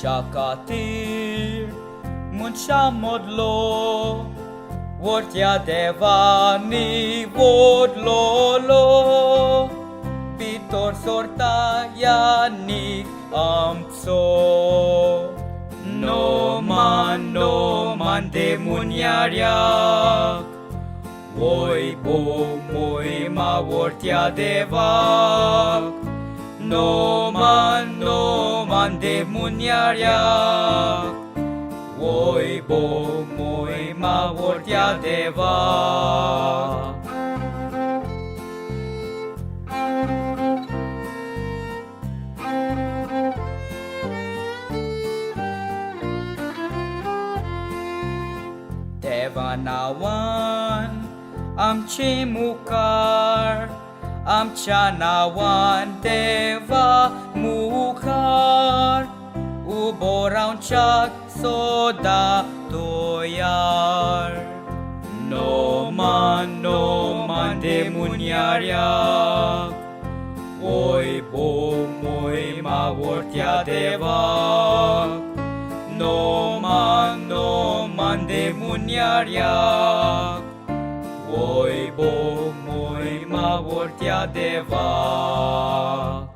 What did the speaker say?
Shakatir Muncha modlo Wortya devani vodlolo Pitor sorta yanik amtso No man demunyaryak Voi bo moi ma wortya devak No man demunyaryak Voi bo moi ma wortya devak Devanawan Amchi mukar Amchanawan deva mukar Uboraun chak soda toyar No man demunyaryak Oi bo moi ma wortya devak No man demunyaryak Voi bo moi ma wortya devak